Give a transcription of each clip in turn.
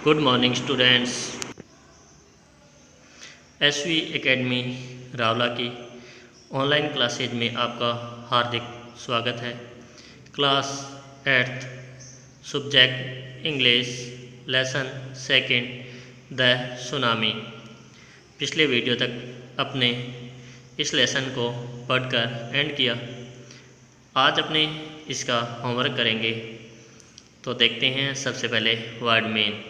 Good morning students. SV academy Rawla की online classes में आपका हार्दिक स्वागत है। Class 8th subject English lesson second the tsunami. पिछले वीडियो तक अपने इस लेसन को पढ़कर एंड किया। आज अपने इसका होमवर्क करेंगे। तो देखते हैं सबसे पहले word mean.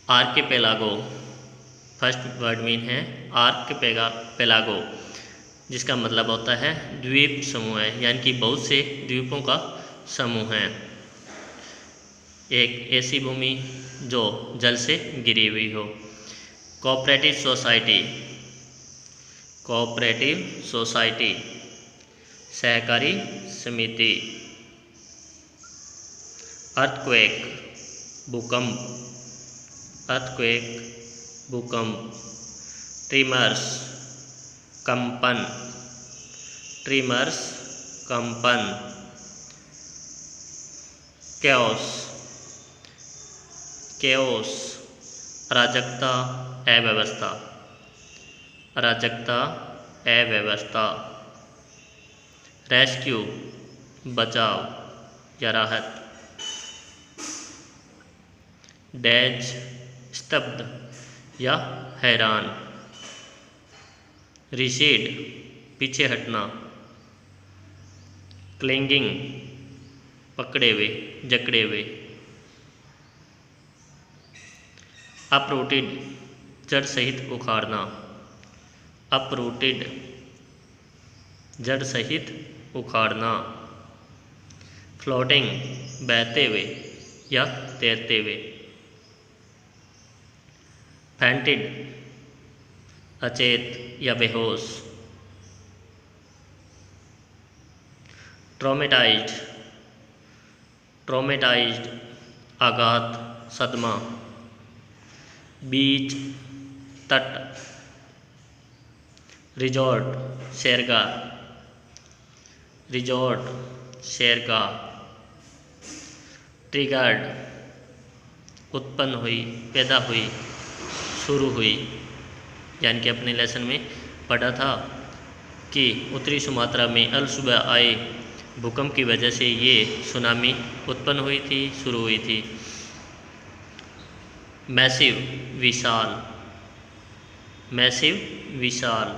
Archipelago, first word mean है आर्किपेलागो, जिसका मतलब होता है द्वीप समूह है, यानी कि बहुत से द्वीपों का समूह है। एक ऐसी भूमि जो जल से घिरी हुई हो। कोऑपरेटिव सोसाइटी, कोऑपरेटिव सोसाइटी सहकारी समिति। अर्थक्वेक भूकंप, अर्थक्वेक भूकंप। ट्रिमर्स कंपन, ट्रिमर्स कंपन। कैओस, कैओस अराजकता अव्यवस्था, अराजकता अव्यवस्था। रेस्क्यू बचाव या राहत। डेज स्तब्ध या हैरान। रिसीड पीछे हटना। क्लिंगिंग पकड़े हुए जकड़े हुए। अपरूटेड जड़ सहित उखाड़ना, अपरूटेड जड़ सहित उखाड़ना। फ्लोटिंग बहते हुए या तैरते हुए। फेंटेड अचेत या बेहोश। ट्रॉमेटाइज्ड, ट्रॉमेटाइज्ड आघात सदमा। बीच तट। रिजॉर्ट सैरगाह, रिजॉर्ट सैरगाह। ट्रिगर्ड उत्पन्न हुई पैदा हुई शुरू हुई, यानी कि अपने लेसन में पढ़ा था कि उत्तरी सुमात्रा में अल सुबह आए भूकंप की वजह से ये सुनामी उत्पन्न हुई थी, शुरू हुई थी। मैसिव विशाल, मैसिव विशाल।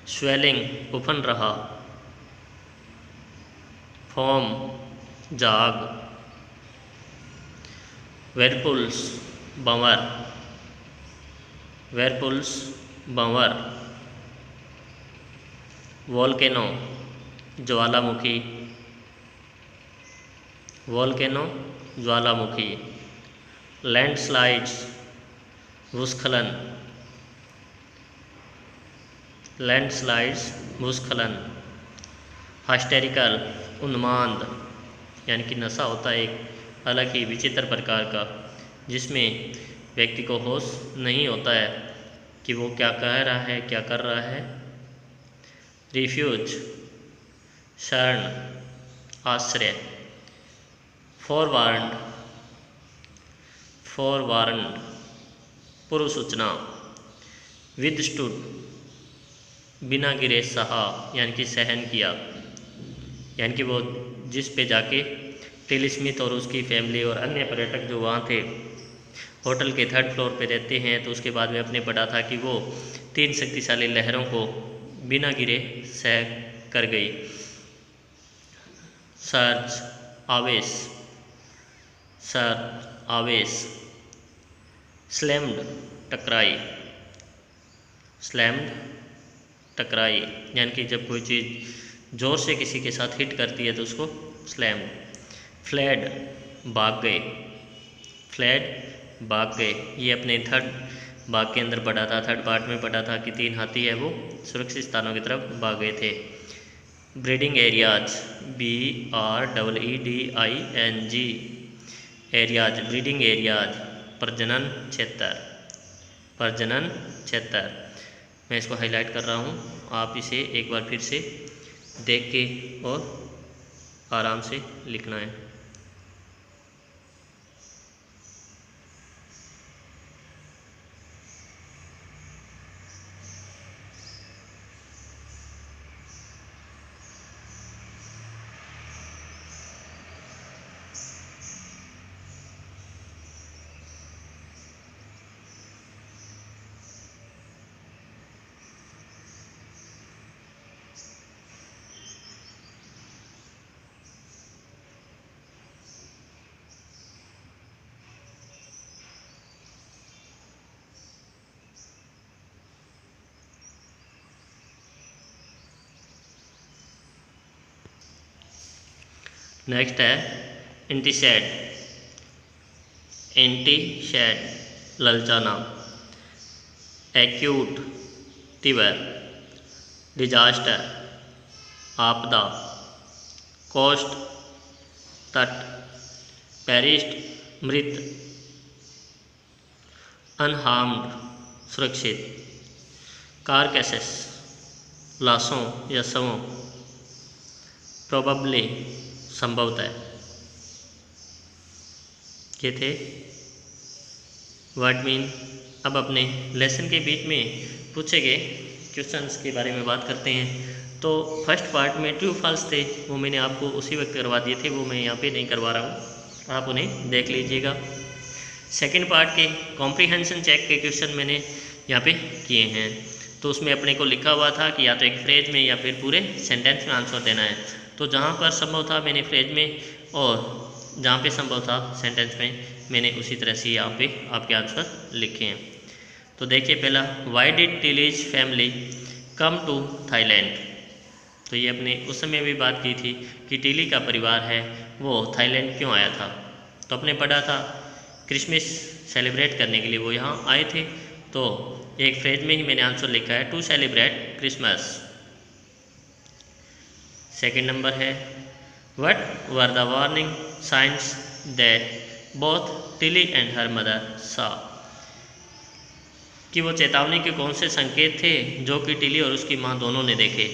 स्वेलिंग उफन रहा। फॉर्म जाग। वेरपुल्स बंवर, वेरपुल्स बंवर। वोल्केनो ज्वालामुखी, वोल्केनो ज्वालामुखी। लैंडस्लाइड्स भूस्खलन, लैंडस्लाइड्स भूस्खलन। हिस्टेरिकल उन्माद, यानी कि नशा होता है एक अलग ही विचित्र प्रकार का, जिसमें व्यक्ति को होश नहीं होता है कि वो क्या कह रहा है क्या कर रहा है। रिफ्यूज शरण आश्रय। फॉरवार्ड, फॉरवार्ड पूर्व सूचना। विदस्टूड बिना गिरे सहा, यानी कि सहन किया, यानी कि वो जिस पे जाके टिल स्मिथ और उसकी फैमिली और अन्य पर्यटक जो वहाँ थे होटल के 3rd फ्लोर पे रहते हैं, तो उसके बाद में अपने पढ़ा था कि वो 3 शक्तिशाली लहरों को बिना गिरे सह कर गई। सर्ज आवेश, सर्ज आवेश। स्लैम्ड टकराई, स्लैम्ड टकराई, यानी कि जब कोई चीज़ जोर से किसी के साथ हिट करती है तो उसको स्लैम्ड। फ्लैड भाग गए, फ्लैड भाग गए। ये अपने 3rd भाग के अंदर पढ़ा था, 3rd पार्ट में पढ़ा था कि 3 हाथी है वो सुरक्षित स्थानों की तरफ भाग गए थे। Breeding areas BREEDING areas, breeding areas प्रजनन क्षेत्र, प्रजनन क्षेत्र। मैं इसको हाईलाइट कर रहा हूँ, आप इसे एक बार फिर से देख के और आराम से लिखना है। नेक्स्ट है एंटीसेड, एंटीशेड ललचाना, एक्यूट तीव्र, डिजास्टर आपदा, कोस्ट तट, पेरिस्ट मृत, अनहार्म्ड सुरक्षित, कारकैसेस लाशों या शवों, प्रोबेबली संभवतः। ये थे वर्ड मीन। अब अपने लेसन के बीच में पूछे गए क्वेश्चंस के बारे में बात करते हैं। तो फर्स्ट पार्ट में ट्रू फॉल्स थे, वो मैंने आपको उसी वक्त करवा दिए थे, वो मैं यहाँ पे नहीं करवा रहा हूँ, आप उन्हें देख लीजिएगा। सेकंड पार्ट के कॉम्प्रीहेंशन चेक के क्वेश्चन मैंने यहाँ पे किए हैं। तो उसमें अपने को लिखा हुआ था कि या तो एक फ्रेज में या फिर पूरे सेंटेंस में आंसर देना है। तो जहाँ पर संभव था मैंने फ्रेज में, और जहाँ पे संभव था सेंटेंस में, मैंने उसी तरह से यहाँ पे आपके आंसर लिखे हैं। तो देखिए पहला, why did Tilly's family come to Thailand. तो ये अपने उस समय भी बात की थी कि टिली का परिवार है वो थाईलैंड क्यों आया था। तो अपने पढ़ा था क्रिसमस सेलिब्रेट करने के लिए वो यहाँ आए थे। तो एक फ्रेज में ही मैंने आंसर लिखा है to celebrate Christmas. Second number है, what were the warning signs that both Tilly and her mother saw. कि वो चेतावनी के कौन से संकेत थे जो कि टिली और उसकी माँ दोनों ने देखे।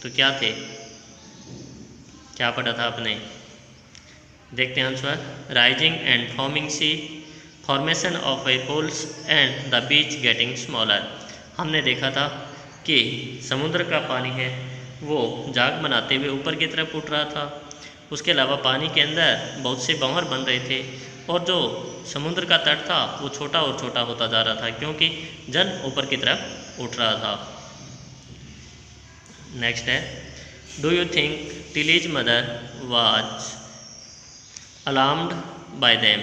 तो क्या थे, क्या पढ़ा था आपने, देखते हैं answer. Rising and foaming sea, formation of whirlpools and the beach getting smaller. हमने देखा था कि समुद्र का पानी है वो जाग बनाते हुए ऊपर की तरफ उठ रहा था। उसके अलावा पानी के अंदर बहुत से भंवर बन रहे थे, और जो समुद्र का तट था वो छोटा और छोटा होता जा रहा था क्योंकि जल ऊपर की तरफ उठ रहा था। नेक्स्ट है, do you think Tilly's mother was alarmed by them.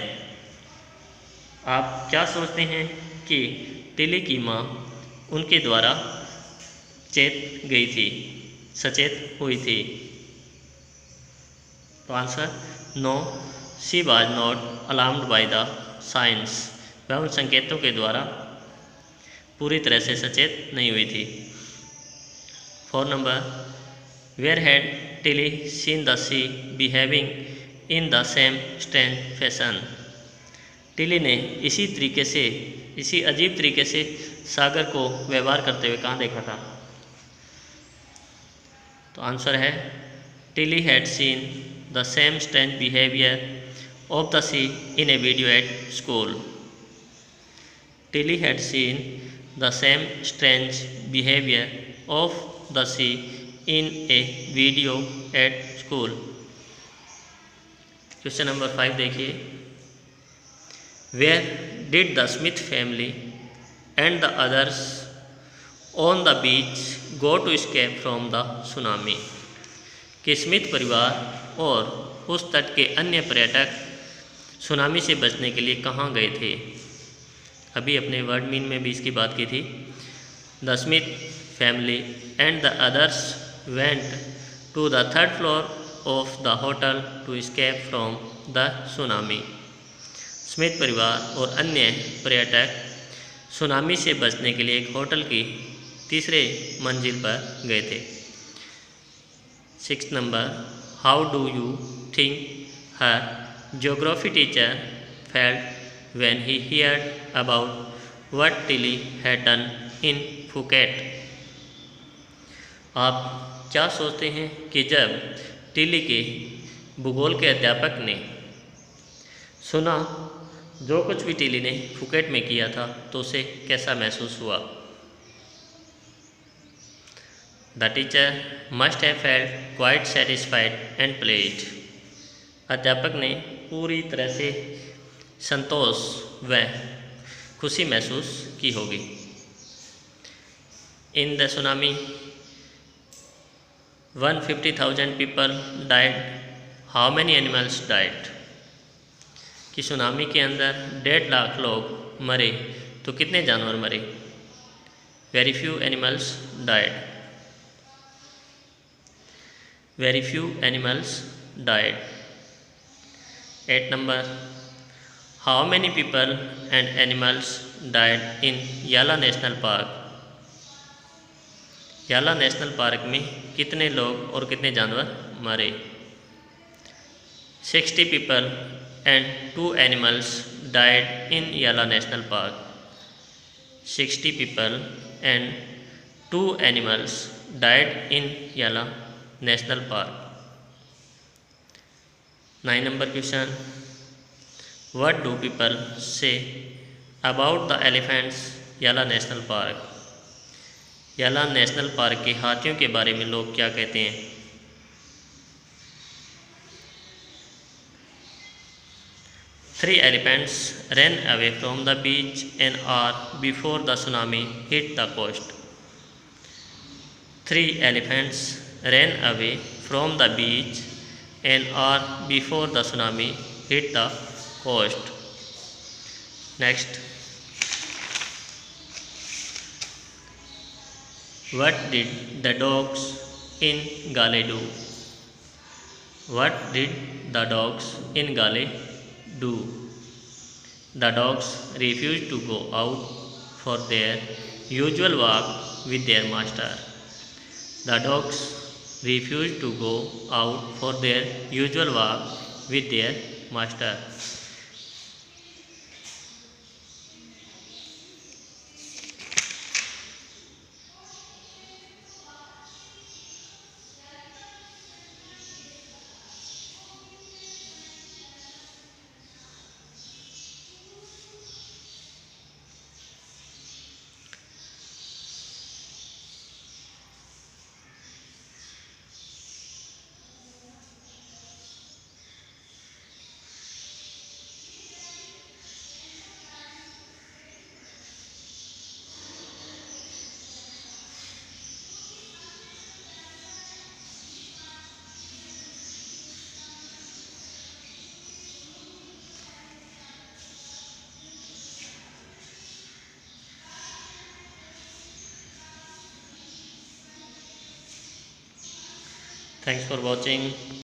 आप क्या सोचते हैं कि टिली की माँ उनके द्वारा चेत गई थी, सचेत हुई थी। तो answer no, she was not alarmed by the science. वह उन संकेतों के द्वारा पूरी तरह से सचेत नहीं हुई थी। 4 number, where had Tilly seen the sea behaving in the same strange fashion. Tilly ने इसी तरीके से, इसी अजीब तरीके से सागर को व्यवहार करते हुए कहाँ देखा था। तो आंसर है, Tilly had seen the same strange behaviour of the sea in a video at school. Tilly had seen the same strange behaviour of the sea in a video at school. Question number 5 देखिए, where did the Smith family and the others on the beach go to escape from the tsunami. कि Smith परिवार और उस तट के अन्य पर्यटक tsunami से बचने के लिए कहाँ गए थे। अभी अपने वर्ड मीन में भी इसकी बात की थी। The Smith family and the others went to the 3rd floor of the hotel to escape from the tsunami. Smith परिवार और अन्य पर्यटक सुनामी से बचने के लिए एक होटल की 3रे मंजिल पर गए थे। 6 number, how do you think her geography teacher felt when he heard about what Tilly had done in Phuket. आप क्या सोचते हैं कि जब टिली के भूगोल के अध्यापक ने सुना जो कुछ भी टिली ने फुकेट में किया था तो उसे कैसा महसूस हुआ। The teacher must have felt quite satisfied and pledged. अध्यापक ने पूरी तरह से संतोष व खुशी महसूस की होगी। In the tsunami 150,000 people died, how many animals died. कि सुनामी के अंदर 1.5 लाख लोग मरे तो कितने जानवर मरे। Very few animals died, very few animals died. 8 number. How many people and animals died in Yala National Park? याला नेशनल पार्क में कितने लोग और कितने जानवर मरे? 60 people and 2 animals died in Yala National Park. 60 people and 2 animals died in Yala National Park. 9 number question. What do people say about the elephants Yala National Park? याला national park के हाथियों के बारे में लोग क्या कहते हैं? 3 elephants ran away from the beach an hour before the tsunami hit the coast. 3 elephants ran away from the beach an hour before the tsunami hit the coast. Next. What did the dogs in Gale do? What did the dogs in Gale do? The dogs refused to go out for their usual walk with their master. The dogs refused to go out for their usual walk with their master. Thanks for watching.